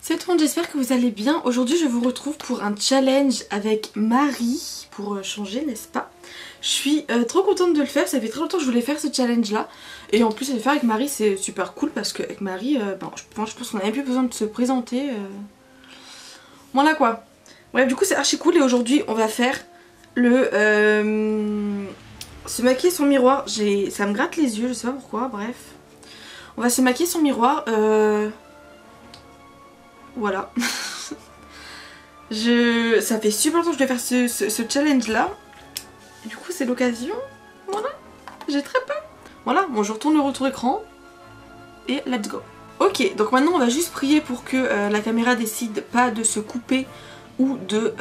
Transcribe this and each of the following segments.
Salut tout le monde, j'espère que vous allez bien. Aujourd'hui je vous retrouve pour un challenge avec Marie, pour changer, n'est-ce pas? Je suis trop contente de le faire, ça fait très longtemps que je voulais faire ce challenge là. Et en plus le faire avec Marie c'est super cool parce qu'avec Marie, je pense qu'on n'a même plus besoin de se présenter. Voilà quoi. Bref, du coup c'est archi cool et aujourd'hui on va faire le... se maquiller son miroir. Ça me gratte les yeux, je sais pas pourquoi, bref. On va se maquiller son miroir. Voilà. Ça fait super longtemps que je vais faire ce challenge là. Et du coup c'est l'occasion. Voilà. J'ai très peur. Voilà, bon je retourne le retour écran. Et let's go. Ok, donc maintenant on va juste prier pour que la caméra décide pas de se couper ou de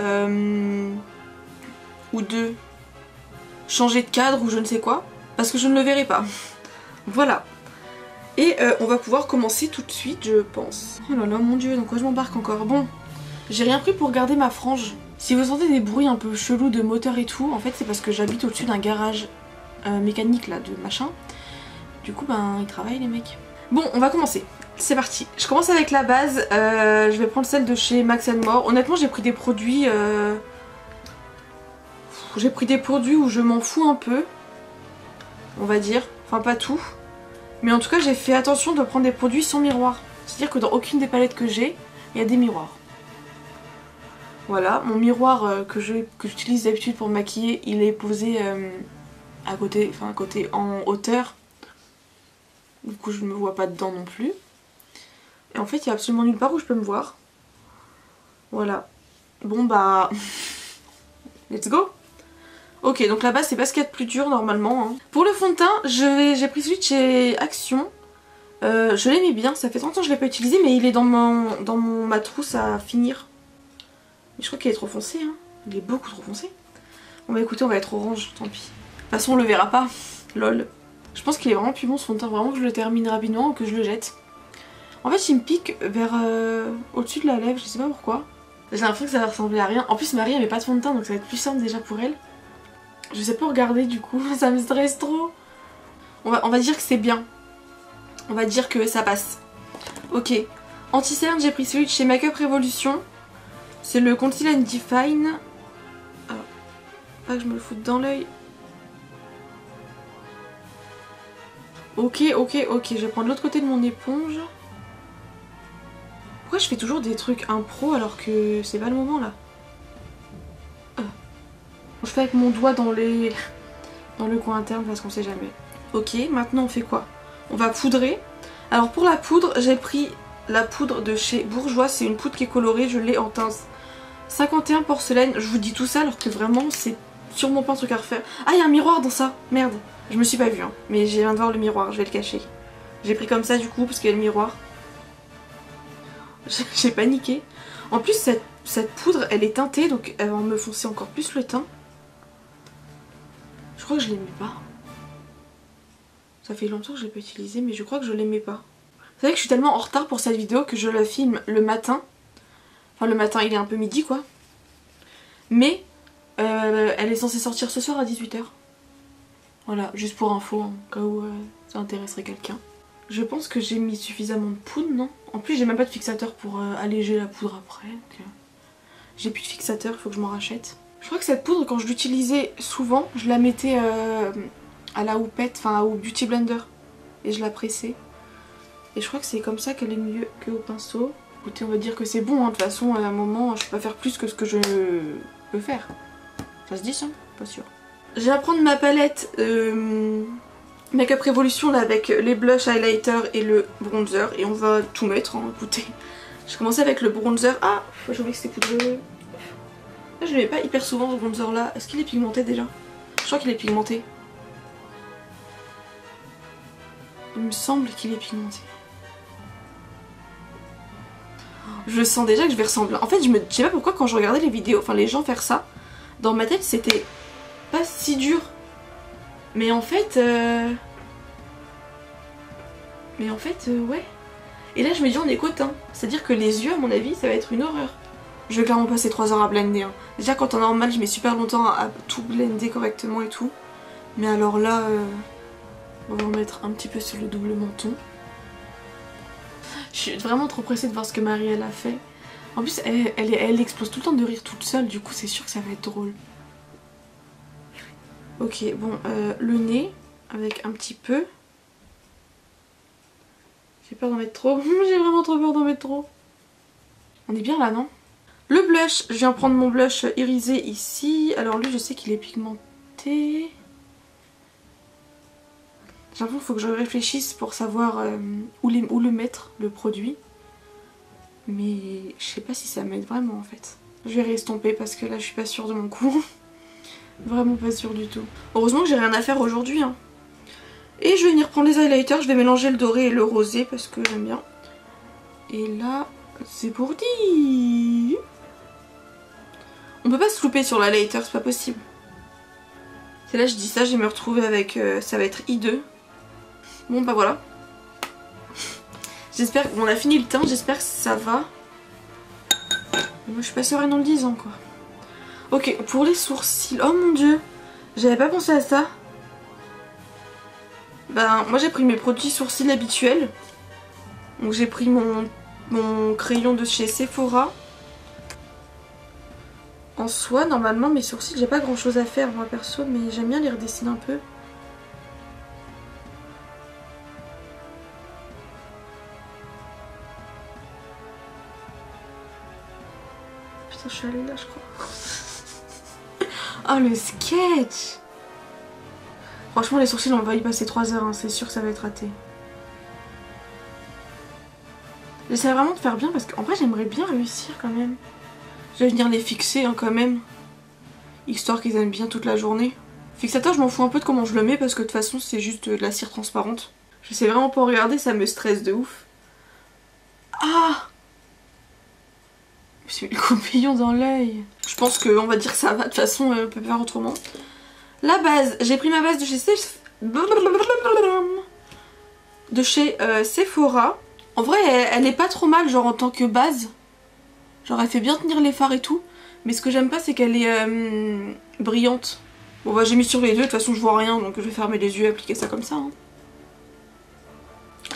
changer de cadre ou je ne sais quoi. Parce que je ne le verrai pas. Voilà. Et on va pouvoir commencer tout de suite je pense. Oh là là mon dieu, dans quoi je m'embarque encore? Bon, j'ai rien pris pour garder ma frange. Si vous sentez des bruits un peu chelous de moteur et tout, en fait c'est parce que j'habite au-dessus d'un garage mécanique là, de machin. Du coup ben ils travaillent les mecs. Bon on va commencer, c'est parti. Je commence avec la base, je vais prendre celle de chez Max & More. Honnêtement j'ai pris des produits... J'ai pris des produits où je m'en fous un peu. On va dire, enfin pas tout. Mais en tout cas j'ai fait attention de prendre des produits sans miroir. C'est-à-dire que dans aucune des palettes que j'ai, il y a des miroirs. Voilà, mon miroir que j'utilise d'habitude pour me maquiller, il est posé à côté en hauteur. Du coup je ne me vois pas dedans non plus. Et en fait il n'y a absolument nulle part où je peux me voir. Voilà. Bon bah... let's go. Ok, donc la base c'est pas ce qu'il y a de plus dur normalement. Hein. Pour le fond de teint, j'ai pris celui de chez Action. Je l'aimais bien, ça fait longtemps que je l'ai pas utilisé, mais il est dans ma trousse à finir. Mais je crois qu'il est trop foncé, hein. Il est beaucoup trop foncé. Bon bah écoutez, on va être orange, tant pis. De toute façon on le verra pas, lol. Je pense qu'il est vraiment plus bon ce fond de teint, vraiment que je le termine rapidement ou que je le jette. En fait il me pique vers au-dessus de la lèvre, je sais pas pourquoi. J'ai l'impression que ça va ressembler à rien. En plus Marie elle met pas de fond de teint donc ça va être plus simple déjà pour elle. Je sais pas regarder du coup, ça me stresse trop. On va dire que c'est bien. On va dire que ça passe. Ok. Anti-cerne, j'ai pris celui de chez Makeup Revolution. C'est le Conceal and Define. Alors, pas que je me le foute dans l'œil. Ok, je vais prendre l'autre côté de mon éponge. Pourquoi je fais toujours des trucs impro alors que c'est pas le moment là? Je fais avec mon doigt dans le coin interne parce qu'on sait jamais. Ok, maintenant on fait quoi? On va poudrer. Alors pour la poudre, j'ai pris la poudre de chez Bourjois. C'est une poudre qui est colorée, je l'ai en teinte 51 porcelaine. Je vous dis tout ça alors que vraiment c'est sûrement pas un truc à refaire. Ah il y a un miroir dans ça, merde. Je me suis pas vue hein, mais j'ai viens de voir le miroir, je vais le cacher. J'ai pris comme ça du coup parce qu'il y a le miroir. J'ai paniqué. En plus cette poudre elle est teintée donc elle va me foncer encore plus le teint. Je crois que je l'aimais pas. Ça fait longtemps que je l'ai pas utilisé mais je crois que je l'aimais pas. Vous savez que je suis tellement en retard pour cette vidéo que je la filme le matin. Enfin le matin il est un peu midi quoi. Mais elle est censée sortir ce soir à 18 h. Voilà, juste pour info, hein, au cas où ça intéresserait quelqu'un. Je pense que j'ai mis suffisamment de poudre, non? En plus j'ai même pas de fixateur pour alléger la poudre après. J'ai plus de fixateur, il faut que je m'en rachète. Je crois que cette poudre quand je l'utilisais souvent, je la mettais à la houppette, enfin au beauty blender. Et je la pressais. Et je crois que c'est comme ça qu'elle est mieux qu'au pinceau. Écoutez, on va dire que c'est bon, hein. De toute façon à un moment je peux pas faire plus que ce que je peux faire. Ça se dit ça? Pas sûr. Je vais prendre ma palette Makeup Revolution là avec les blush, highlighter et le bronzer. Et on va tout mettre, hein, écoutez. Je commençais avec le bronzer. Ah, j'ai oublié que c'était poudreux. Là, je le mets pas hyper souvent ce bronzer là. Est-ce qu'il est pigmenté déjà? Je crois qu'il est pigmenté. Il me semble qu'il est pigmenté. Je sens déjà que je vais ressembler. En fait, je sais pas pourquoi quand je regardais les vidéos, enfin les gens faire ça, dans ma tête c'était pas si dur. Mais en fait... ouais. Et là je me dis on est cotin. C'est-à-dire que les yeux à mon avis ça va être une horreur. Je vais clairement passer 3 heures à blender. Hein. Déjà quand en normal je mets super longtemps à tout blender correctement et tout. Mais alors là... on va en mettre un petit peu sur le double menton. Je suis vraiment trop pressée de voir ce que Marie elle a fait. En plus elle explose tout le temps de rire toute seule, du coup c'est sûr que ça va être drôle. Ok, bon, le nez avec un petit peu. J'ai peur d'en mettre trop. J'ai vraiment trop peur d'en mettre trop. On est bien là, non? Le blush, je viens prendre mon blush irisé ici. Alors lui, je sais qu'il est pigmenté. J'ai l'impression qu'il faut que je réfléchisse pour savoir où le mettre, le produit. Mais je sais pas si ça m'aide vraiment en fait. Je vais restomper parce que là, je suis pas sûre de mon coup. Vraiment pas sûre du tout. Heureusement que j'ai rien à faire aujourd'hui. Hein. Et je vais venir prendre les highlighters. Je vais mélanger le doré et le rosé parce que j'aime bien. Et là, c'est pour dire... On peut pas se louper sur l'highlighter, c'est pas possible. C'est là je dis ça, je vais me retrouver avec... ça va être I2. Bon bah voilà. J'espère qu'on a fini le teint, j'espère que ça va. Mais moi je suis pas sereine en le disant quoi. Ok, pour les sourcils, oh mon dieu, j'avais pas pensé à ça. Ben moi j'ai pris mes produits sourcils habituels. Donc j'ai pris mon crayon de chez Sephora. En soi, normalement mes sourcils, j'ai pas grand chose à faire moi perso, mais j'aime bien les redessiner un peu. Putain, je suis allée là, je crois. Oh le sketch! Franchement, les sourcils, on va y passer 3 heures, hein, c'est sûr que ça va être raté. J'essaie vraiment de faire bien parce qu'en vrai, j'aimerais bien réussir quand même. Je vais venir les fixer hein, quand même. Histoire qu'ils aiment bien toute la journée. Fixateur, je m'en fous un peu de comment je le mets parce que de toute façon, c'est juste de la cire transparente. Je sais vraiment pas regarder, ça me stresse de ouf. Ah! Je me suis mis le coupillon dans l'œil. Je pense qu'on va dire que ça va, de toute façon, on peut pas faire autrement. La base, j'ai pris ma base de chez Sephora. En vrai, elle est pas trop mal, genre en tant que base. Genre elle fait bien tenir les fards et tout. Mais ce que j'aime pas, c'est qu'elle est brillante. Bon bah j'ai mis sur les deux, de toute façon je vois rien, donc je vais fermer les yeux et appliquer ça comme ça. Hein.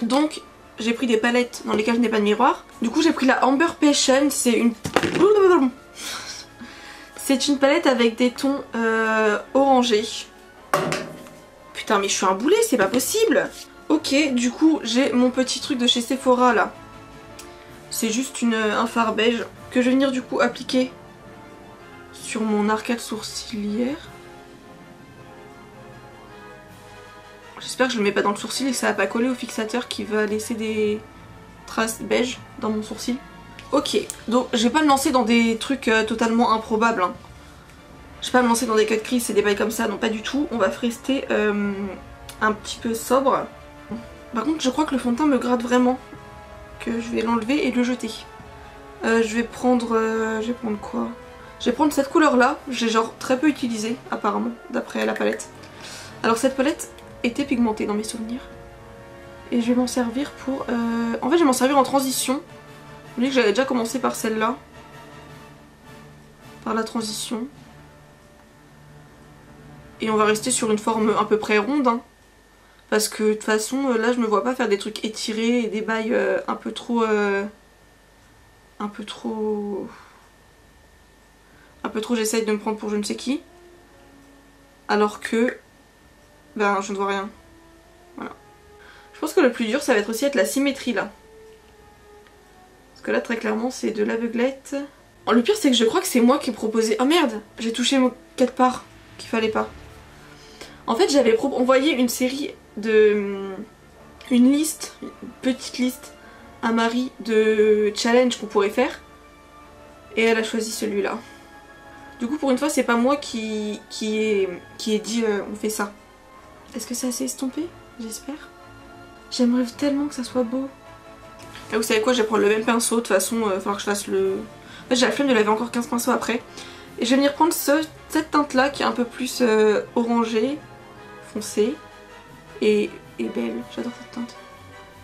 Donc j'ai pris des palettes dans lesquelles je n'ai pas de miroir. Du coup j'ai pris la Amber Passion, c'est une... C'est une palette avec des tons orangés. Putain mais je suis un boulet, c'est pas possible. Ok, du coup j'ai mon petit truc de chez Sephora là. C'est juste un fard beige que je vais venir du coup appliquer sur mon arcade sourcilière. J'espère que je le mets pas dans le sourcil et que ça va pas coller au fixateur qui va laisser des traces beige dans mon sourcil. Ok, donc je vais pas me lancer dans des trucs totalement improbables. Hein. Je vais pas me lancer dans des cut crease et des bails comme ça, non pas du tout. On va rester un petit peu sobre. Par contre je crois que le fond de teint me gratte vraiment. Que je vais l'enlever et le jeter. Je vais prendre quoi? Je vais prendre cette couleur là. J'ai genre très peu utilisé apparemment d'après la palette. Alors cette palette était pigmentée dans mes souvenirs. Et je vais m'en servir pour... En fait je vais m'en servir en transition. Vous voyez que j'avais déjà commencé par celle-là. Par la transition. Et on va rester sur une forme à peu près ronde. Hein. Parce que de toute façon là je me vois pas faire des trucs étirés et des bails un peu trop... j'essaye de me prendre pour je ne sais qui. Alors que... Ben je ne vois rien. Voilà. Je pense que le plus dur ça va être aussi la symétrie là. Parce que là très clairement c'est de l'aveuglette. Oh, le pire c'est que je crois que c'est moi qui ai proposé... Oh merde, j'ai touché mon 4 parts qu'il fallait pas. En fait j'avais envoyé une série de... Une liste, une petite liste à Marie de challenge qu'on pourrait faire. Et elle a choisi celui-là. Du coup pour une fois c'est pas moi qui ai dit on fait ça. Est-ce que c'est assez estompé? J'espère. J'aimerais tellement que ça soit beau. Et vous savez quoi, je vais prendre le même pinceau, de toute façon il va falloir que je fasse le... En fait j'ai la flemme de laver encore 15 pinceaux après. Et je vais venir prendre cette teinte là qui est un peu plus orangée, foncée et belle. J'adore cette teinte.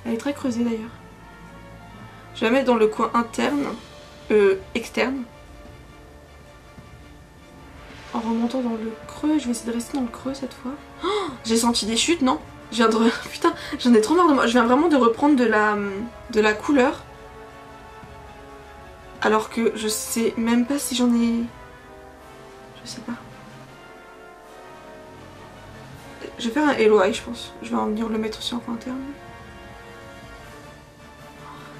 Elle est très creusée d'ailleurs. Je vais la mettre dans le coin interne, externe. En remontant dans le creux, je vais essayer de rester dans le creux cette fois. Oh, j'ai senti des chutes, non? Je viens de... Putain, j'en ai trop marre de moi. Je viens vraiment de reprendre de la couleur. Alors que je sais même pas si j'en ai... Je sais pas. Je vais faire un Hello Eye, je pense. Je vais en venir le mettre aussi en coin interne.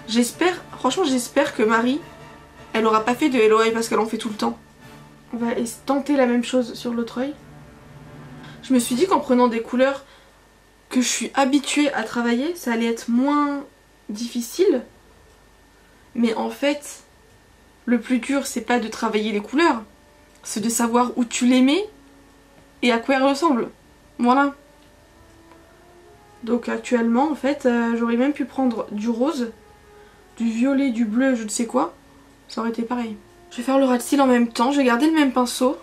J'espère, franchement j'espère que Marie, elle aura pas fait de Hello Eye parce qu'elle en fait tout le temps. On va tenter la même chose sur l'autre œil. Je me suis dit qu'en prenant des couleurs que je suis habituée à travailler, ça allait être moins difficile. Mais en fait, le plus dur c'est pas de travailler les couleurs, c'est de savoir où tu les mets et à quoi elles ressemblent. Voilà. Donc actuellement en fait, j'aurais même pu prendre du rose, du violet, du bleu, je ne sais quoi. Ça aurait été pareil. Je vais faire le ras de cils en même temps, je vais garder le même pinceau.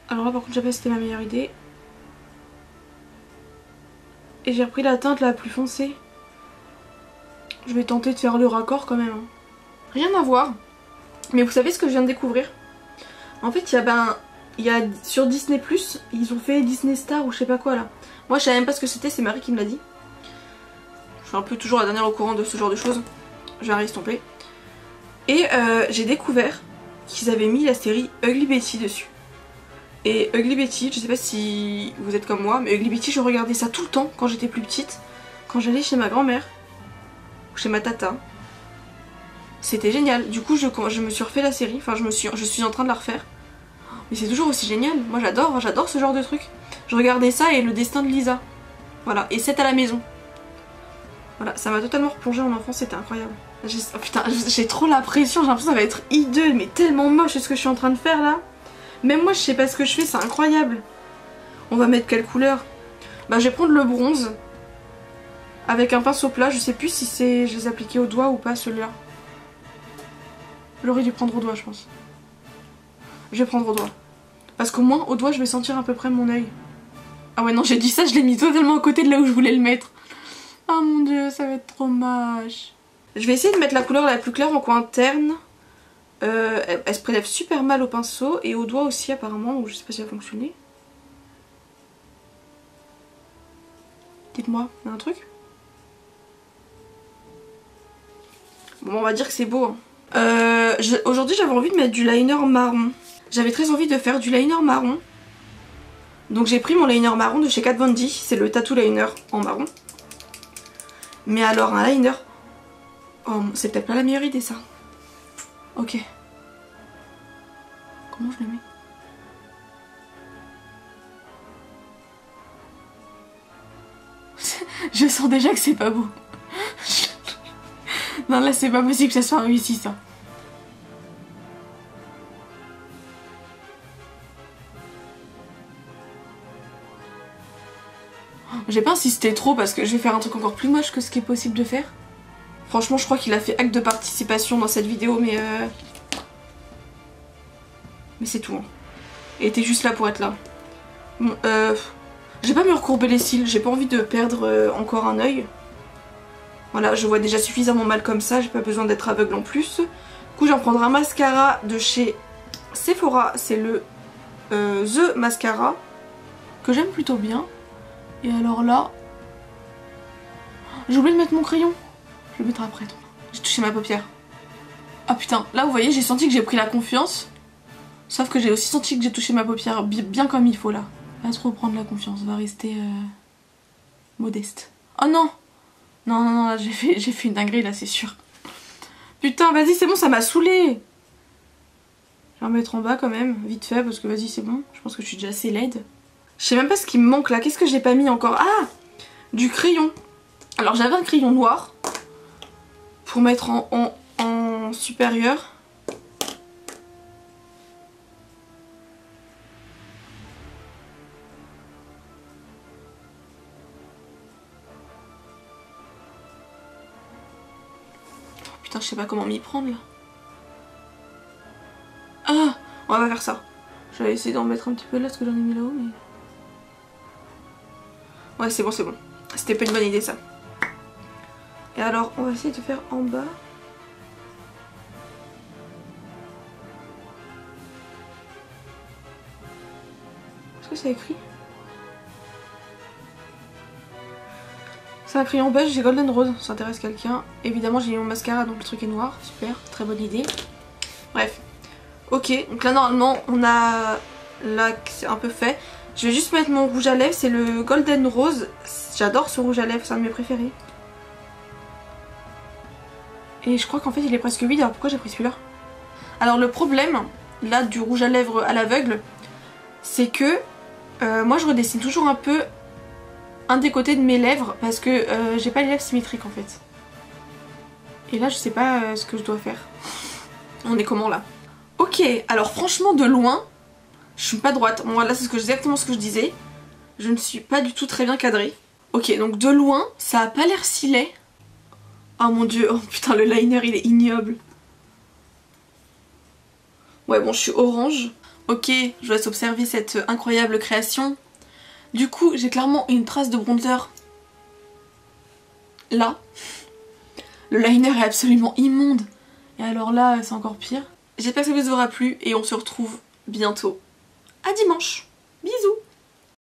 Alors là par contre je sais pas si c'était ma meilleure idée. Et j'ai repris la teinte la plus foncée. Je vais tenter de faire le raccord quand même. Rien à voir. Mais vous savez ce que je viens de découvrir? En fait il y a sur Disney+, ils ont fait Disney Star ou je sais pas quoi là. Moi je savais même pas ce que c'était, c'est Marie qui me l'a dit. Je suis un peu toujours la dernière au courant de ce genre de choses. Je vais estomper. Et j'ai découvert qu'ils avaient mis la série Ugly Betty dessus. Et Ugly Betty, je sais pas si vous êtes comme moi, mais Ugly Betty je regardais ça tout le temps quand j'étais plus petite. Quand j'allais chez ma grand-mère, ou chez ma tata. C'était génial. Du coup je me suis refait la série, enfin je suis en train de la refaire. Mais c'est toujours aussi génial, moi j'adore ce genre de truc. Je regardais ça et le destin de Lisa. Voilà, et 7 à la maison. Voilà, ça m'a totalement replongée en enfance, c'était incroyable. Oh putain, j'ai trop la pression, j'ai l'impression que ça va être hideux, mais tellement moche ce que je suis en train de faire là. Même moi je sais pas ce que je fais, c'est incroyable. On va mettre quelle couleur? Bah je vais prendre le bronze. Avec un pinceau plat, je sais plus si c'est je les appliquais au doigt ou pas celui-là. J'aurais dû prendre au doigt je pense. Je vais prendre au doigt. Parce qu'au moins au doigt je vais sentir à peu près mon œil. Ah ouais non j'ai dit ça, je l'ai mis totalement à côté de là où je voulais le mettre. Oh mon dieu, ça va être trop moche. Je vais essayer de mettre la couleur la plus claire en coin interne. Elle se prélève super mal au pinceau et au doigt aussi apparemment, ou je sais pas si ça va fonctionner. Dites-moi, il y a un truc? Bon on va dire que c'est beau. Hein. Aujourd'hui j'avais envie de mettre du liner marron. J'avais très envie de faire du liner marron. Donc j'ai pris mon liner marron de chez Kat Von D. C'est le Tattoo Liner en marron. Mais alors un liner... Oh, c'est peut-être pas la meilleure idée ça. Ok. Comment je le mets? Je sens déjà que c'est pas beau. Non là c'est pas possible que ça soit réussi ça. J'ai pas insisté trop parce que je vais faire un truc encore plus moche que ce qui est possible de faire. Franchement je crois qu'il a fait acte de participation dans cette vidéo mais c'est tout. Hein. Il était juste là pour être là. Bon, j'ai pas me recourber les cils, j'ai pas envie de perdre encore un œil. Voilà, je vois déjà suffisamment mal comme ça, j'ai pas besoin d'être aveugle en plus. Du coup j'en prendrai un mascara de chez Sephora, c'est le The Mascara, que j'aime plutôt bien. Et alors là... J'ai oublié de mettre mon crayon. Je le mettrai après. J'ai touché ma paupière. Ah putain, là vous voyez j'ai senti que j'ai pris la confiance. Sauf que j'ai aussi senti que j'ai touché ma paupière bien comme il faut là. Pas trop prendre la confiance, on va rester modeste. Oh non! Non, non, non, j'ai fait une dinguerie là, c'est sûr. Putain, vas-y, c'est bon, ça m'a saoulée. Je vais en mettre en bas quand même, vite fait, parce que vas-y, c'est bon. Je pense que je suis déjà assez laide. Je sais même pas ce qui me manque là. Qu'est-ce que j'ai pas mis encore? Ah! Du crayon. Alors j'avais un crayon noir pour mettre en supérieur. Putain, je sais pas comment m'y prendre là. Ah! On va faire ça. Je vais essayer d'en mettre un petit peu là, parce que j'en ai mis là-haut, mais... Ouais, c'est bon, c'est bon. C'était pas une bonne idée ça. Et alors, on va essayer de faire en bas. Est-ce que c'est écrit? C'est un crayon beige, j'ai Golden Rose, ça intéresse quelqu'un. Évidemment j'ai mis mon mascara donc le truc est noir, super, très bonne idée. Bref, ok, donc là normalement on a, là c'est un peu fait. Je vais juste mettre mon rouge à lèvres, c'est le Golden Rose, j'adore ce rouge à lèvres, c'est un de mes préférés. Et je crois qu'en fait il est presque vide, alors pourquoi j'ai pris celui-là? Alors le problème, là du rouge à lèvres à l'aveugle, c'est que moi je redessine toujours un peu un des côtés de mes lèvres parce que j'ai pas les lèvres symétriques en fait. Et là je sais pas ce que je dois faire. On est comment là? Ok, alors franchement de loin, je suis pas droite. Bon là c'est exactement ce que je disais. Je ne suis pas du tout très bien cadrée. Ok, donc de loin, ça a pas l'air si laid. Oh mon dieu, oh putain le liner il est ignoble. Ouais bon je suis orange. Ok, je vous laisse observer cette incroyable création. Du coup j'ai clairement une trace de bronzer là. Le liner est absolument immonde. Et alors là c'est encore pire. J'espère que ça vous aura plu et on se retrouve bientôt. À dimanche.